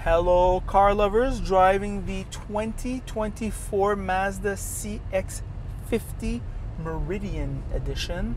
Hello car lovers driving the 2024 Mazda CX-50 Meridian Edition.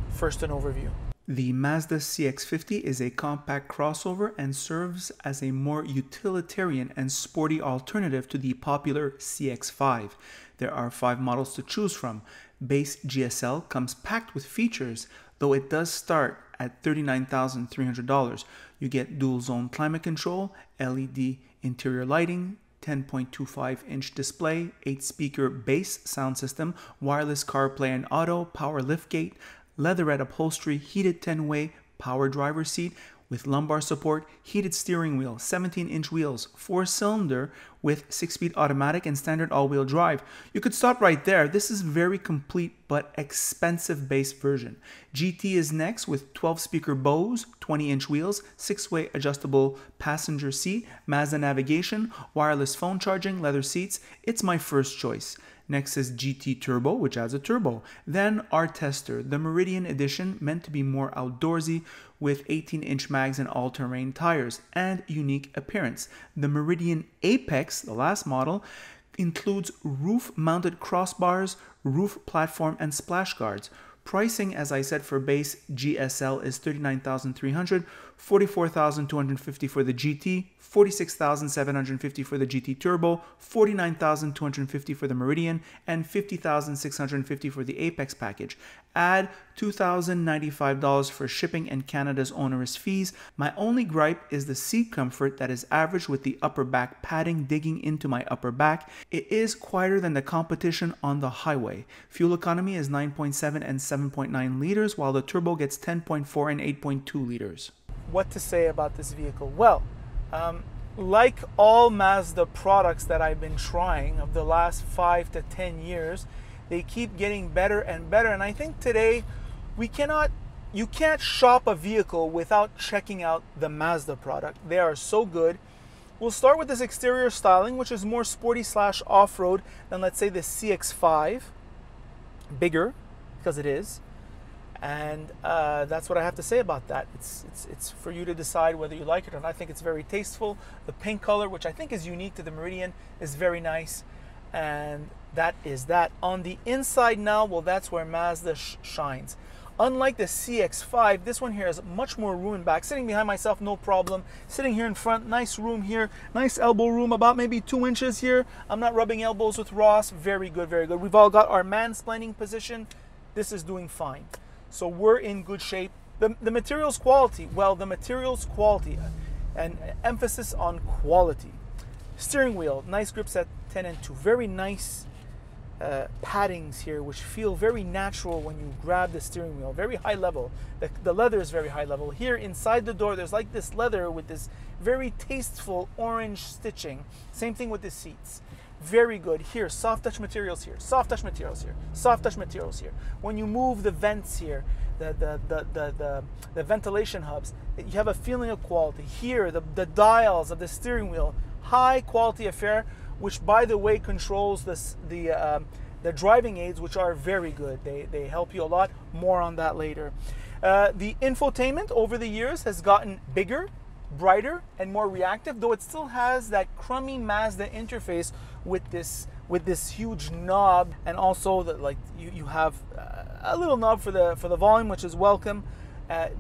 First an overview. The Mazda CX-50 is a compact crossover and serves as a more utilitarian and sporty alternative to the popular CX-5. There are 5 models to choose from. Base GSL comes packed with features, though it does start at $39,300. You get dual zone climate control, LED interior lighting, 10.25-inch display, 8-speaker bass sound system, wireless CarPlay and auto, power liftgate, leatherette upholstery, heated 10-way power driver seat with lumbar support, heated steering wheel, 17-inch wheels, 4-cylinder with 6-speed automatic and standard all-wheel drive. You could stop right there. This is very complete but expensive base version. GT is next with 12-speaker Bose, 20-inch wheels, 6-way adjustable passenger seat, Mazda navigation, wireless phone charging, leather seats. It's my first choice. Next is GT Turbo, which adds a turbo. Then our tester, the Meridian Edition, meant to be more outdoorsy with 18-inch mags and all-terrain tires and unique appearance. The Meridian Apex, the last model, includes roof-mounted crossbars, roof platform, and splash guards. Pricing, as I said, for base GSL is $39,300, $44,250 for the GT, $46,750 for the GT Turbo, $49,250 for the Meridian, and $50,650 for the Apex package. Add $2,095 for shipping and Canada's onerous fees. My only gripe is the seat comfort that is average with the upper back padding digging into my upper back. It is quieter than the competition on the highway. Fuel economy is 9.7 and 7.9 liters, while the Turbo gets 10.4 and 8.2 liters. What to say about this vehicle? Well, like all Mazda products that I've been trying of the last 5 to 10 years, they keep getting better and better. And I think today you can't shop a vehicle without checking out the Mazda product. They are so good. We'll start with this exterior styling, which is more sporty / off-road than, let's say, the CX-5. Bigger, because it is. And that's what I have to say about that. It's for you to decide whether you like it or not. I think it's very tasteful. The pink color, which I think is unique to the Meridian, is very nice. And that is that. On the inside now, well, that's where Mazda shines. Unlike the CX-5, this one here has much more room in back. Sitting behind myself, no problem. Sitting here in front, nice room here. Nice elbow room, about maybe 2 inches here. I'm not rubbing elbows with Ross. Very good, very good. We've all got our mansplaining position. This is doing fine. So we're in good shape. The materials quality, well, the materials quality and emphasis on quality. Steering wheel, nice grip set 10 and 2. Very nice paddings here, which feel very natural when you grab the steering wheel. Very high level. The leather is very high level. Here inside the door, there's like this leather with this very tasteful orange stitching. Same thing with the seats. Very good. Here, soft touch materials here, soft touch materials here, soft touch materials here. When you move the vents here, the ventilation hubs, you have a feeling of quality. Here, the dials of the steering wheel, high quality affair, which by the way controls the driving aids, which are very good. They help you a lot. More on that later. The infotainment over the years has gotten bigger, brighter, and more reactive, though it still has that crummy Mazda interface with this huge knob, and also that you have a little knob for the volume, which is welcome.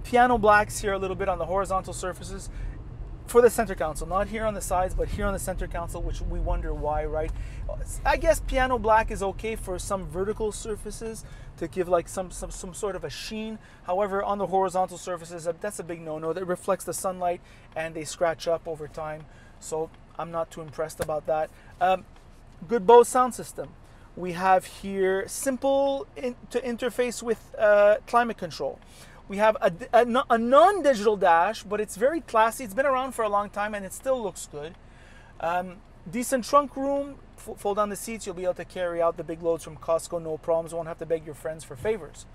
Piano blacks here a little bit on the horizontal surfaces for the center console, not here on the sides, but here on the center console, which we wonder why, right? I guess piano black is okay for some vertical surfaces to give like some sort of a sheen. However, on the horizontal surfaces, that's a big no-no. That reflects the sunlight and they scratch up over time. So I'm not too impressed about that. Good Bose sound system. We have here simple to interface with climate control. We have a non-digital dash, but it's very classy. It's been around for a long time and it still looks good. Decent trunk room. Fold down the seats. You'll be able to carry out the big loads from Costco, no problems. Won't have to beg your friends for favors.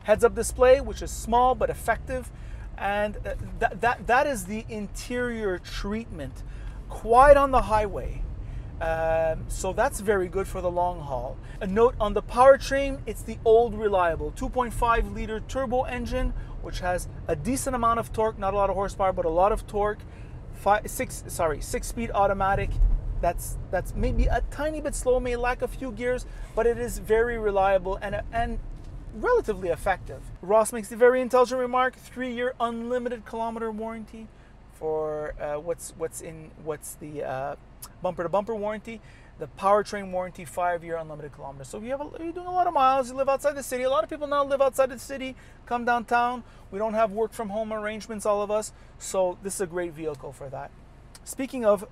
Heads-up display, which is small but effective. And that is the interior treatment. Quiet on the highway. So that's very good for the long haul. A note on the powertrain, it's the old reliable 2.5 liter turbo engine, which has a decent amount of torque, not a lot of horsepower, but a lot of torque. 6-speed automatic. That's maybe a tiny bit slow, may lack a few gears, but it is very reliable and relatively effective. Ross makes the very intelligent remark: 3-year unlimited kilometer warranty for what's the bumper to bumper warranty. The powertrain warranty, 5-year unlimited kilometers. So if you're doing a lot of miles, you live outside the city. A lot of people now live outside the city, come downtown. We don't have work from home arrangements, all of us. So this is a great vehicle for that. Speaking of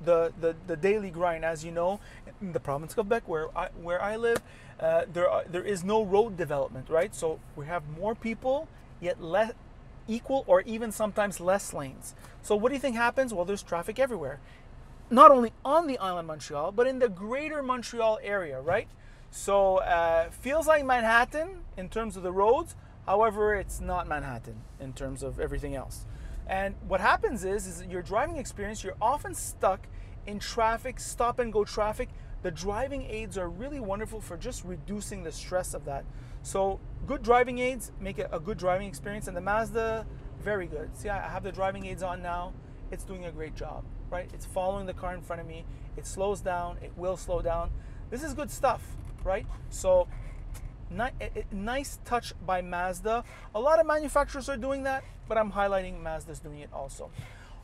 the daily grind, as you know, in the province of Quebec, where I live, there is no road development, right? So we have more people, yet less equal or even sometimes less lanes. So what do you think happens? Well, there's traffic everywhere. Not only on the island Montreal, but in the greater Montreal area, right? So feels like Manhattan in terms of the roads. However, it's not Manhattan in terms of everything else. And what happens is your driving experience, you're often stuck in traffic, stop and go traffic. The driving aids are really wonderful for just reducing the stress of that. So good driving aids make it a good driving experience, and the Mazda, very good. See, I have the driving aids on now. It's doing a great job, right? It's following the car in front of me. It slows down. It will slow down. This is good stuff, right? So nice touch by Mazda. A lot of manufacturers are doing that, but I'm highlighting Mazda's doing it also.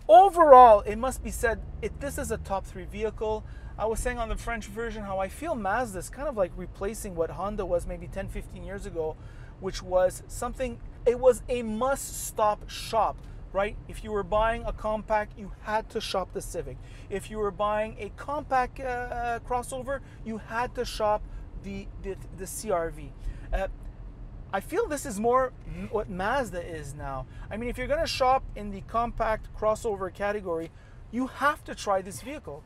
Overall, it must be said, this is a top 3 vehicle. I was saying on the French version how I feel Mazda is kind of like replacing what Honda was maybe 10, 15 years ago, which was something, it was a must-stop shop. Right? If you were buying a compact, you had to shop the Civic. If you were buying a compact crossover, you had to shop the CR-V. I feel this is more what Mazda is now. I mean, if you're going to shop in the compact crossover category, you have to try this vehicle.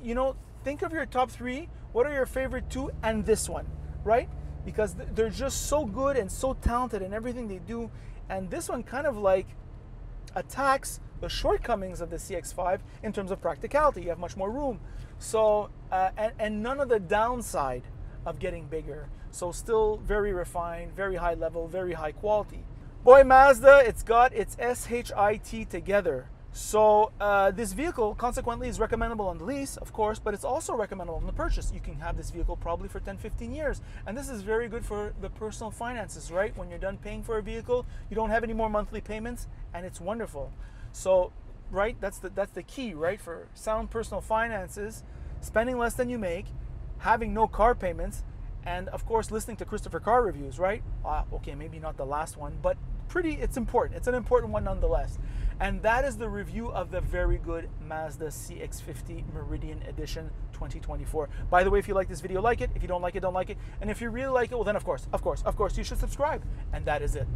You know, think of your top 3. What are your favorite 2 and this one, right? Because they're just so good and so talented in everything they do. And this one kind of like attacks the shortcomings of the CX-5 in terms of practicality. You have much more room. So, and none of the downside of getting bigger. So still very refined, very high level, very high quality. Boy, Mazda, it's got its SHIT together. So this vehicle consequently is recommendable on the lease, of course, but it's also recommendable on the purchase. You can have this vehicle probably for 10, 15 years. And this is very good for the personal finances, right? When you're done paying for a vehicle, you don't have any more monthly payments, and it's wonderful. So, right, that's the key, right? For sound personal finances, spending less than you make, having no car payments, and of course listening to Christopher car reviews, right? Okay, maybe not the last one, but it's important. It's an important one nonetheless. And that is the review of the very good Mazda CX-50 Meridian Edition 2024. By the way, if you like this video, like it. If you don't like it, don't like it. And if you really like it, well then of course, you should subscribe. And that is it.